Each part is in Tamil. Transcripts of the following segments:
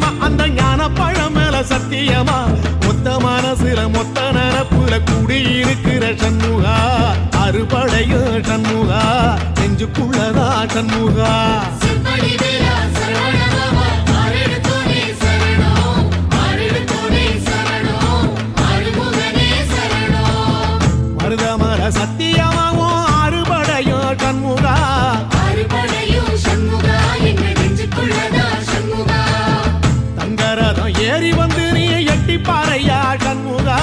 சத்தியமா அந்த ஞான பழம் மேல சத்தியமா மொத்த மனசுல மொத்த நரப்புல கூடியிருக்கிற சண்முகா அறுபடையும் சண்முகா நெஞ்சுக்குள்ளதா சண்முகா மருதமர சத்தியமாவும் அறுபடையும் சண்முகா தங்கரதம் ஏறி வந்து நீ எட்டி பாறையா சண்முகா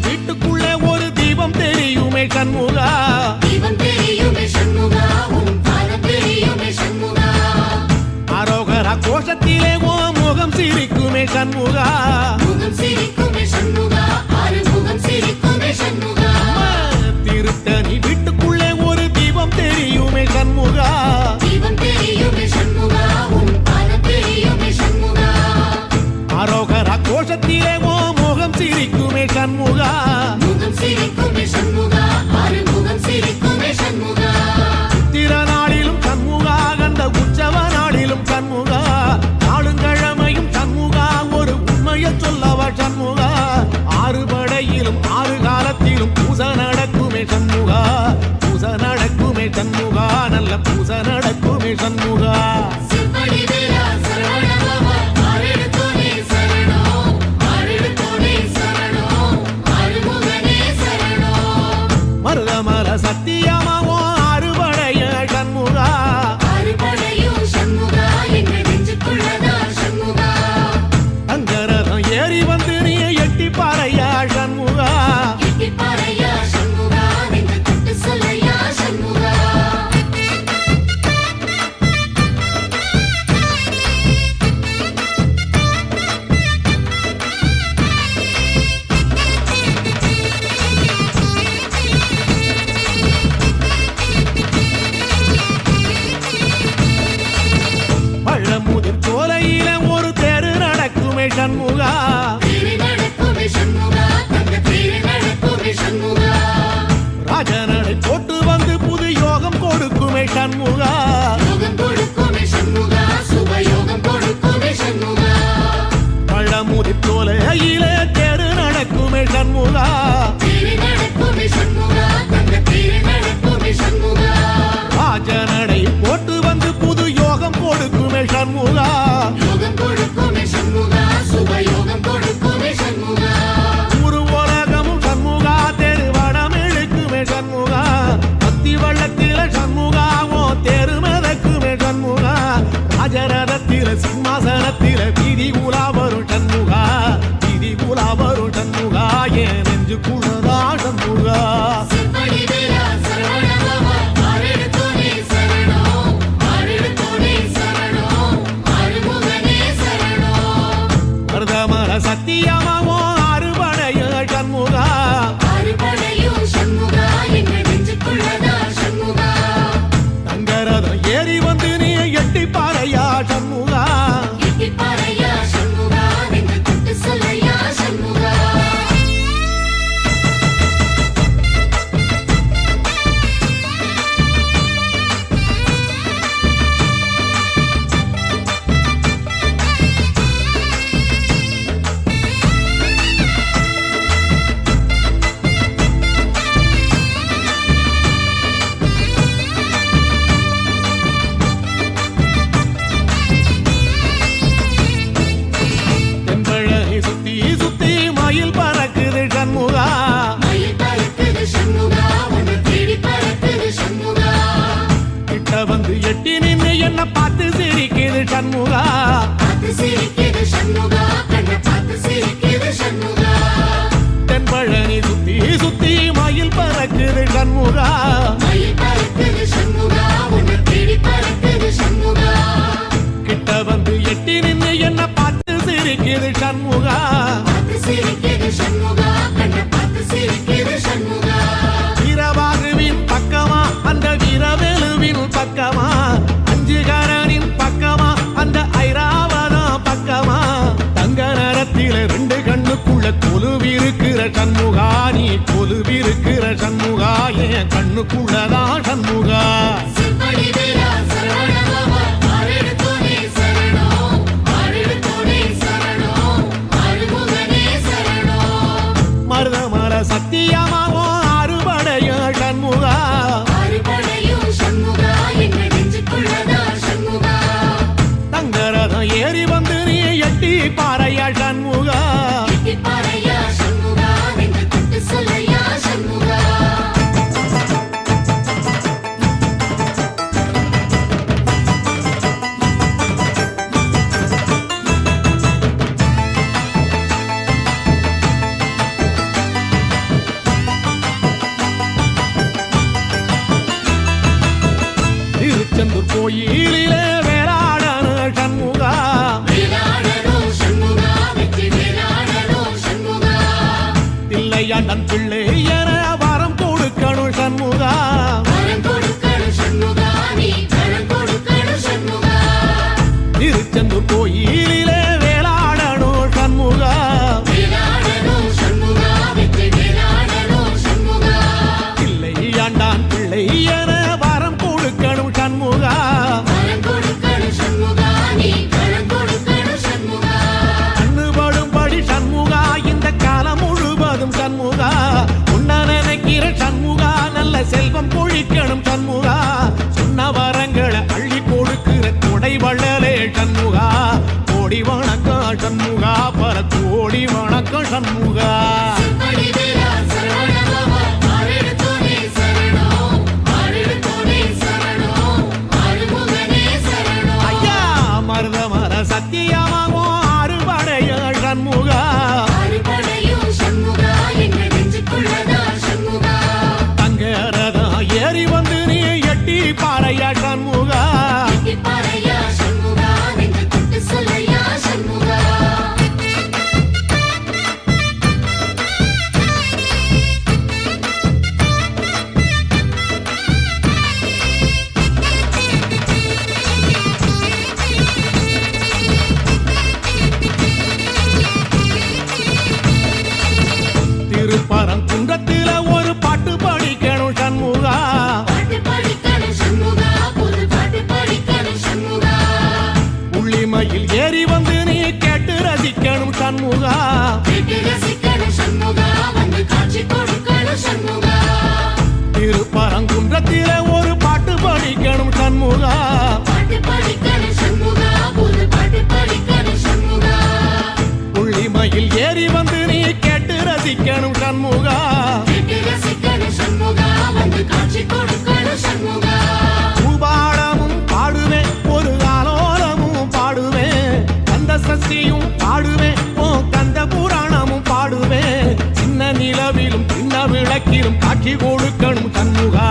வீட்டுக்குள்ளே ஒரு தீபம் தெரியுமே சண்முகா அரோகரா கோஷத்திலே ஓ முகம் சிரிக்குமே சண்முகா திருத்தணி வீட்டுக்குள்ளே ஒரு தீபம் தெரியுமே சண்முகா அரோகரா கோஷத்திலே ஓ முகம் சிரிக்குமே சண்முகா சித்திர நாளிலும் சண்முகா கந்த உற்சவ நாளிலும் சண்முகா நாளுங்கிழமையும் சண்முகா ஒரு உண்மையை சொல்லவா சண்முகா ஆறுபடையிலும் ஆறு காலத்திலும் பூச நடக்குமே சண்முகா பூச நடக்குமே சண்முகா நல்ல பூச நடக்குமே சண்முகா மருதமர சத்தியமாவோ அறுபடைய சண்முகா தங்கரதம் ஏறி வந்து நீ எட்டி பாறையா சண்முகா பழமுதிர் சோலையில ஒரு தேரு நடக்குமே சண்முகா ராஜனடை போட்டு வந்து புது யோகம் கொடுக்குமே சண்முகா பழமுதிர் சோலையில தேரு நடக்குமே சண்முகா ராஜனடை போட்டு வந்து புது யோகம் கொடுக்குமே சண்முகா ஒரு உலகமும் சண்முகா தெருவடம் இழுக்குமே சண்முகா பத்தி வள்ளத்தில சண்முகாவோ தெரு மிதக்குமே சண்முகா ராஜரதத்தில சிம்மாசனத்தில வீதி உலா வரும் சண்முகா வீதி உலா வரும் சண்முகா ஏன் நெஞ்சு குளதா சண்முகா மருதமர சத்தியமாவோ அறுபடைய சண்முகா தங்கரதம் ஏறி வந்து நீ எட்டி பாறையா சண்முகா வந்து எட்டி நின்னு என்ன பார்த்து சிரிக்குது சண்முகா தென்பழனி சுத்தி சுத்தி மயில் பறக்குது சண்முகா கிட்ட வந்து எட்டி நின்னு என்ன பார்த்து சிரிக்குது சண்முகா கண்ணுக்குள்ளதான் சண்முகா. மருதமர சத்தியமாவோ அறுபடைய சண்முகா. தங்கரதம் ஏறி வந்து நீ எட்டி பாறையா சண்முகா. திருச்செந்தூர் கோயிலிலே வேளாடன சண்முகா. தில்லையாண்டன் பிள்ளை என வரம் கொடுக்கணும் சண்முகா. திருச்செந்தூர் கோயிலிலே வேளாடணும் சண்முகா. தில்லையாண்டான் பிள்ளை என வரம் கொடுக்கணும் சண்முகா. கண்ணுபடும்படி சண்முகா இந்த காலம் முழுவதும் சண்முகா. உன்ன நினைக்கிற சண்முகா நல்ல செல்வம் பொழிக்கணும் சண்முகா. சொன்ன வரங்களை அள்ளி கொடுக்கிற கொடை வள்ளலே சண்முகா. கோடி வணக்கம் சண்முகா, பல கோடி வணக்கம் சண்முகா. ஐயா மருதமர சத்தியமாவோ அறுபடைய சண்முகா. தங்கரதம் ஏறி வந்து நீ எட்டி பாறையா சண்முகா. திருப்பரங்குன்றத்தில ஒரு பாட்டு படிக்கணும் சண்முகா. உள்ளிமையில் ஏறி வந்து நீ கேட்டு ரசிக்கணும் சண்முகா. திருப்பரங்குன்றத்தில ஒரு பாட்டு படிக்கணும் சண்முகா. உள்ளிமையில் ஏறி வந்து நீ கேட்டு ரசிக்கணும் சண்முகா. பூபாடமும் பாடுவேன், ஒரு ஆலோலமும் பாடுவேன், கந்த சஷ்டியும் பாடுவேன், ஓ கந்த புராணமும் பாடுவேன். சின்ன நிலவிலும் சின்ன விளக்கிலும் காட்சி கொடுக்கணும் சண்முகா.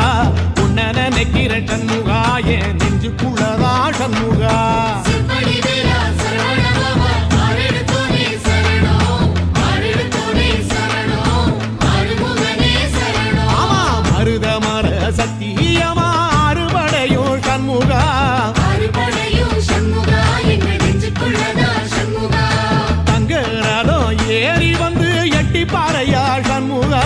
உன்ன நினைக்கிற சண்முகா என் நெஞ்சுக்குள்ளதா சண்முகா. மருதமர சத்தியமா அறுபடையும் சண்முகா. தங்கரதம் ஏறி வந்து எட்டி பாறையா சண்முகா.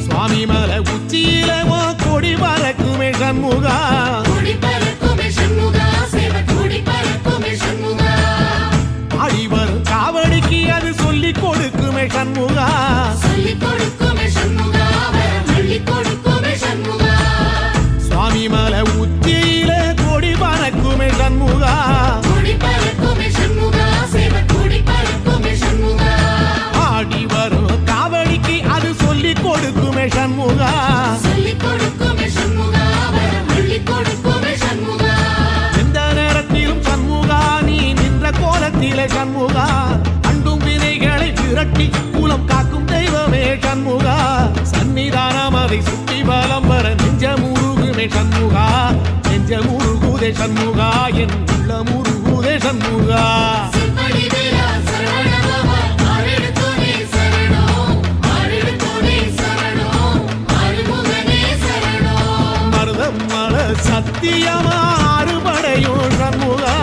சுவாமிமல உச்சியில கொடி பறக்குமே சண்முகா. ஆடி வரும் காவடிக்கு அது சொல்லி கொடுக்குமே சண்முகா. சுவாமிமல உச்சியில கொடி பறக்குமே சண்முகா. ஆடி வரும் காவடிக்கு அது சொல்லி கொடுக்குமே சண்முகா. சொல்லி கொடுக்குமே சண்முகா, வரம் அள்ளி கொடுக்கும் நெஞ்ச முருகுதே சண்முகா என் உள்ள முருகுதே சண்முகா மருதம் மல சத்தியமா அறுபடையும் சண்முகா